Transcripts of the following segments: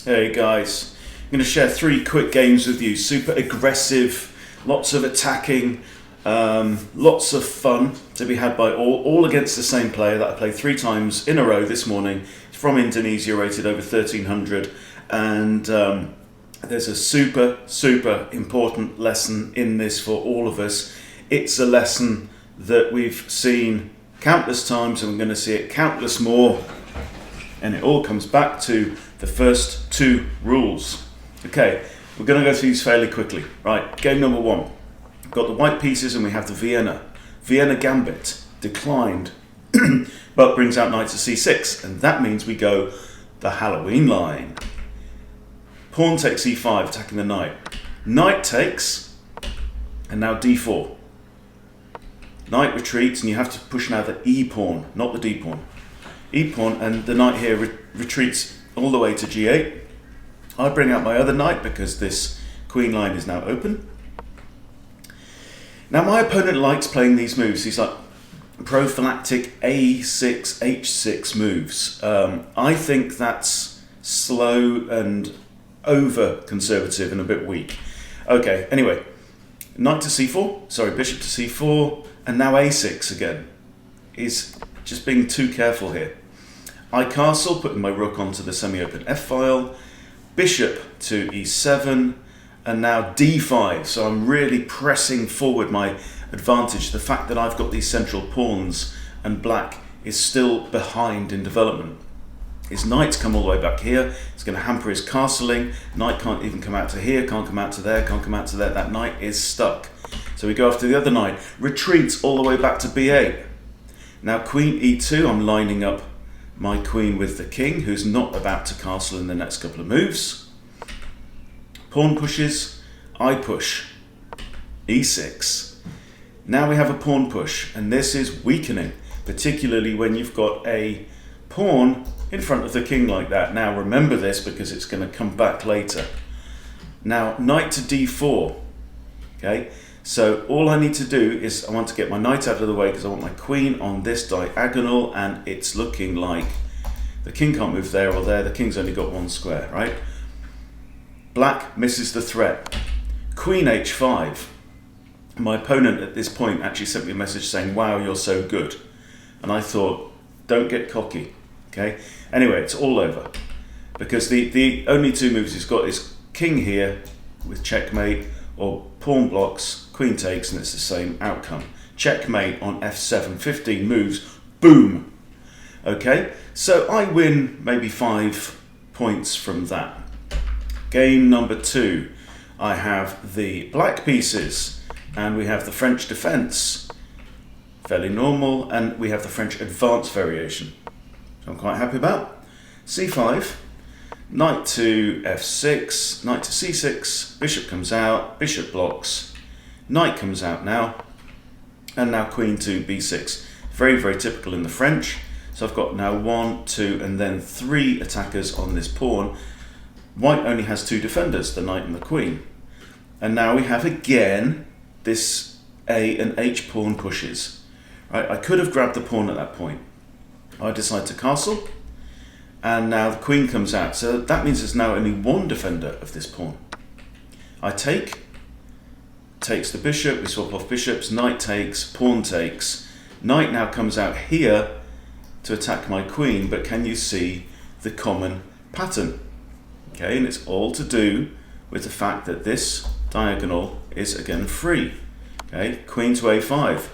Hey guys, I'm going to share 3 quick games with you. Super aggressive, lots of attacking, lots of fun to be had by all against the same player that I played 3 times in a row this morning. It's from Indonesia, rated over 1300, and there's a super important lesson in this for all of us. It's a lesson that we've seen countless times, and we're going to see it countless more. And it all comes back to the first 2 rules. Okay, we're going to go through these fairly quickly. Right, game number 1. We've got the white pieces and we have the Vienna. Vienna Gambit declined, but brings out knight to c6. And that means we go the Halloween line. Pawn takes e5, attacking the knight. Knight takes, and now d4. Knight retreats, and you have to push now the e pawn, not the d pawn. E pawn, and the knight here retreats all the way to g8. I bring out my other knight because this queen line is now open. Now my opponent likes playing these moves. These like prophylactic a6, h6 moves. I think that's slow and over conservative and a bit weak. Okay, anyway, knight to c4, sorry, bishop to c4, and now a6 again. Is just being too careful here. I castle, putting my rook onto the semi-open f-file, bishop to e7, and now d5. So I'm really pressing forward my advantage. The fact that I've got these central pawns and black is still behind in development. His knight's come all the way back here. It's going to hamper his castling. Knight can't even come out to here, can't come out to there, can't come out to there. That knight is stuck. So we go after the other knight. Retreats all the way back to b8. Now queen e2, I'm lining up my queen with the king, who's not about to castle in the next couple of moves. Pawn pushes, I push, e6. Now we have a pawn push, and this is weakening, particularly when you've got a pawn in front of the king like that. Now remember this because it's going to come back later. Now knight to d4, okay? So all I need to do is I want to get my knight out of the way because I want my queen on this diagonal, and it's looking like the king can't move there or there. The king's only got 1 square, right? Black misses the threat. Queen h5. My opponent at this point actually sent me a message saying, wow, you're so good. And I thought, don't get cocky, okay? Anyway, it's all over because the only 2 moves he's got is king here with checkmate, or pawn blocks, queen takes, and it's the same outcome. Checkmate on f7, 15 moves, boom. Okay, so I win maybe 5 points from that. Game number 2, I have the black pieces, and we have the French defense, fairly normal, and we have the French advanced variation. So I'm quite happy about. c5. Knight to f6, knight to c6, bishop comes out, bishop blocks, knight comes out now, and now queen to b6. Very typical in the French. So I've got now 1, 2, and then 3 attackers on this pawn. White only has 2 defenders, the knight and the queen. And now we have again this a and h pawn pushes. Right? I could have grabbed the pawn at that point. I decide to castle. And now the queen comes out, so that means there's now only 1 defender of this pawn. I takes the bishop, we swap off bishops, knight takes, pawn takes. Knight now comes out here to attack my queen, but can you see the common pattern? Okay, and it's all to do with the fact that this diagonal is again free. Okay, queen to a5.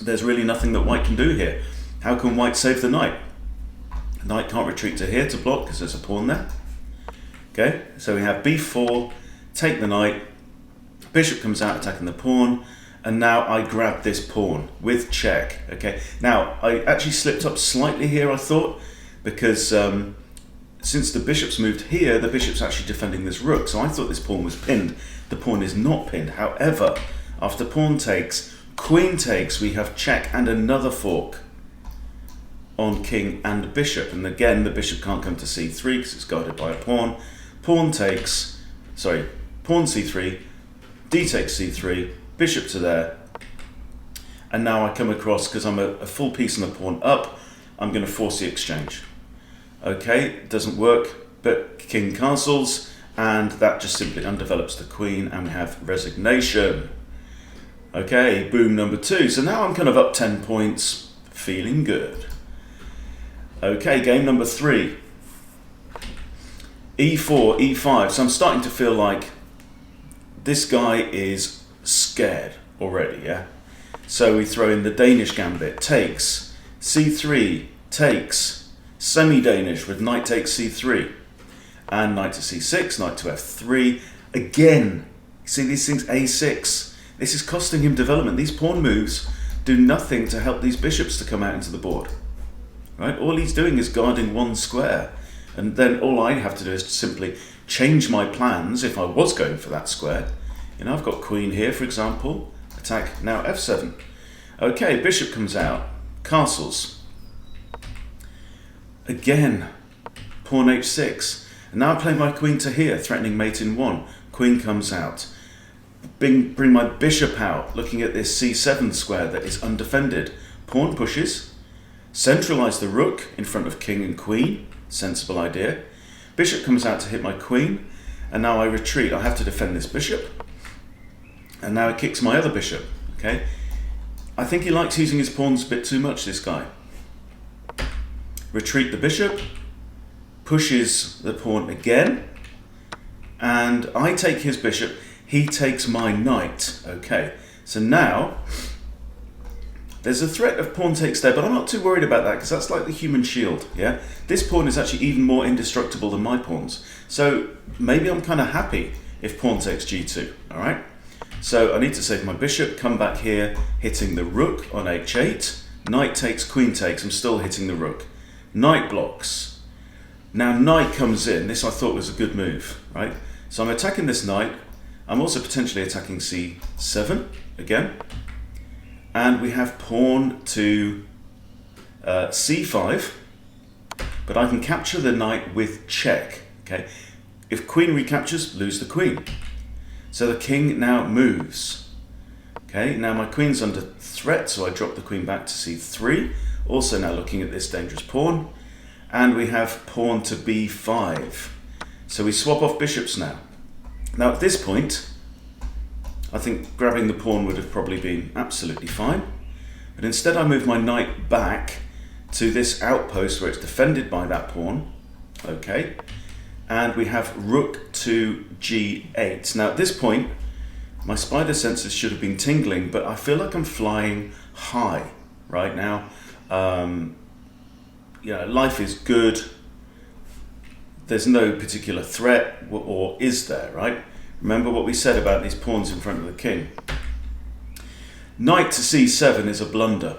There's really nothing that white can do here. How can white save the knight? Knight can't retreat to here to block because there's a pawn there. Okay, so we have b4, take the knight, bishop comes out attacking the pawn, and now I grab this pawn with check. Okay, now I actually slipped up slightly here, I thought, because since the bishop's moved here, the bishop's actually defending this rook, so I thought this pawn was pinned. The pawn is not pinned. However, after pawn takes, queen takes, we have check and another fork on king and bishop, and again the bishop can't come to c3 because it's guarded by a pawn. Pawn takes, pawn c3, d takes c3, bishop to there, and now I come across, because I'm a full piece and a pawn up, I'm going to force the exchange. Okay, doesn't work, but king castles, and that just simply undevelops the queen, and we have resignation. Okay, boom, number 2. So now I'm kind of up 10 points, feeling good. Okay, game number 3. E4, E5. So I'm starting to feel like this guy is scared already, yeah? So we throw in the Danish gambit, takes, C3, takes, semi-Danish with knight takes C3, and knight to C6, knight to F3. Again, see these things, A6. This is costing him development. These pawn moves do nothing to help these bishops to come out into the board. Right? All he's doing is guarding one square. And then all I have to do is to simply change my plans if I was going for that square. You know, I've got queen here, for example. Attack now F7. Okay, bishop comes out. Castles. Again, pawn H6. And now I play my queen to here, threatening mate in 1. Queen comes out. Bring my bishop out, looking at this C7 square that is undefended. Pawn pushes. Centralize the rook in front of king and queen. Sensible idea. Bishop comes out to hit my queen, and now I retreat. I have to defend this bishop, and now he kicks my other bishop. Okay, I think he likes using his pawns a bit too much, this guy. Retreat the bishop, pushes the pawn again, and I take his bishop, he takes my knight. Okay, so now there's a threat of pawn takes there, but I'm not too worried about that because that's like the human shield, yeah? This pawn is actually even more indestructible than my pawns. So maybe I'm kind of happy if pawn takes g2, all right? So I need to save my bishop, come back here, hitting the rook on h8. Knight takes, queen takes, I'm still hitting the rook. Knight blocks. Now knight comes in. This I thought was a good move, right? So I'm attacking this knight. I'm also potentially attacking c7 again. And we have pawn to c5, but I can capture the knight with check. Okay, if queen recaptures, lose the queen. So the king now moves. Okay, now my queen's under threat, so I drop the queen back to c3. Also now looking at this dangerous pawn, and we have pawn to b5. So we swap off bishops now. Now at this point, I think grabbing the pawn would have probably been absolutely fine. But instead I move my knight back to this outpost where it's defended by that pawn. Okay. And we have rook to g8. Now at this point, my spider senses should have been tingling, but I feel like I'm flying high right now. You know, life is good. There's no particular threat, or is there, right? Remember what we said about these pawns in front of the king. Knight to c7 is a blunder.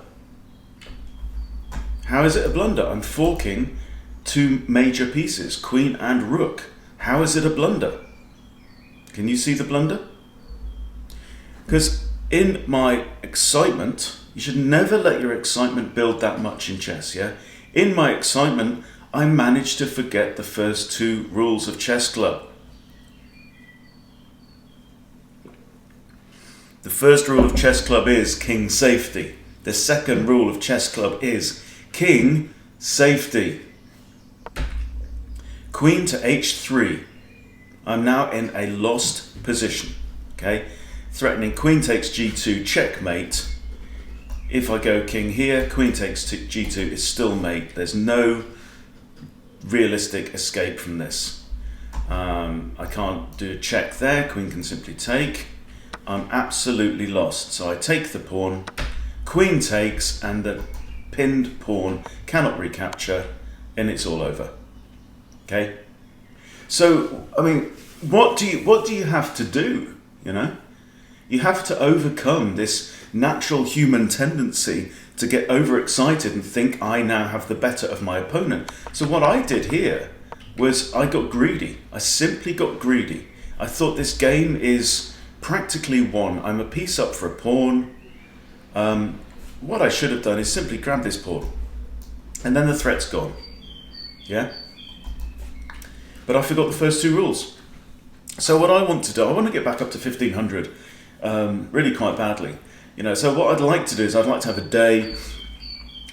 How is it a blunder? I'm forking two major pieces, queen and rook. How is it a blunder? Can you see the blunder? Because in my excitement, you should never let your excitement build that much in chess, yeah? In my excitement, I managed to forget the first 2 rules of Chess Club. The first rule of Chess Club is king safety. The second rule of Chess Club is king safety. Queen to h3. I'm now in a lost position. Okay, threatening queen takes g2, checkmate. If I go king here, queen takes g2 is still mate. There's no realistic escape from this. I can't do a check there. Queen can simply take. I'm absolutely lost. So I take the pawn, queen takes, and the pinned pawn cannot recapture, and it's all over. Okay. So I mean, what do you have to do? You know, you have to overcome this natural human tendency to get overexcited and think I now have the better of my opponent. So what I did here was I got greedy. I simply got greedy. I thought this game is practically won. I'm a piece up for a pawn. What I should have done is simply grab this pawn, and then the threat's gone. Yeah? But I forgot the first 2 rules. So what I want to do, I want to get back up to 1500 really quite badly. You know, so what I'd like to do is I'd like to have a day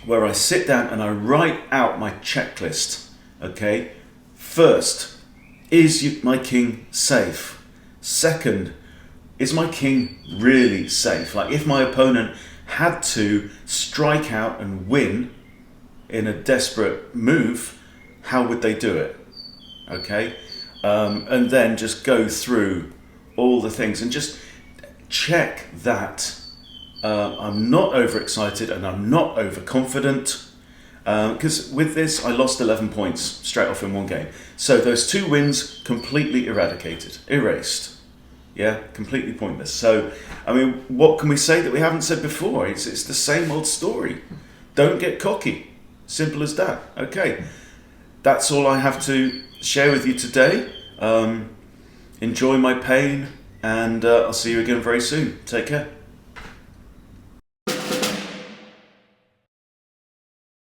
where I sit down and I write out my checklist Okay, first, is my king safe? Second, is my king really safe? Like, if my opponent had to strike out and win in a desperate move, how would they do it? Okay, and then just go through all the things and just check that I'm not overexcited and I'm not overconfident. Because with this, I lost 11 points straight off in one game. So those 2 wins completely erased. Yeah, completely pointless. So, I mean, what can we say that we haven't said before? It's the same old story. Don't get cocky. Simple as that. Okay, that's all I have to share with you today. Enjoy my pain, and I'll see you again very soon. Take care.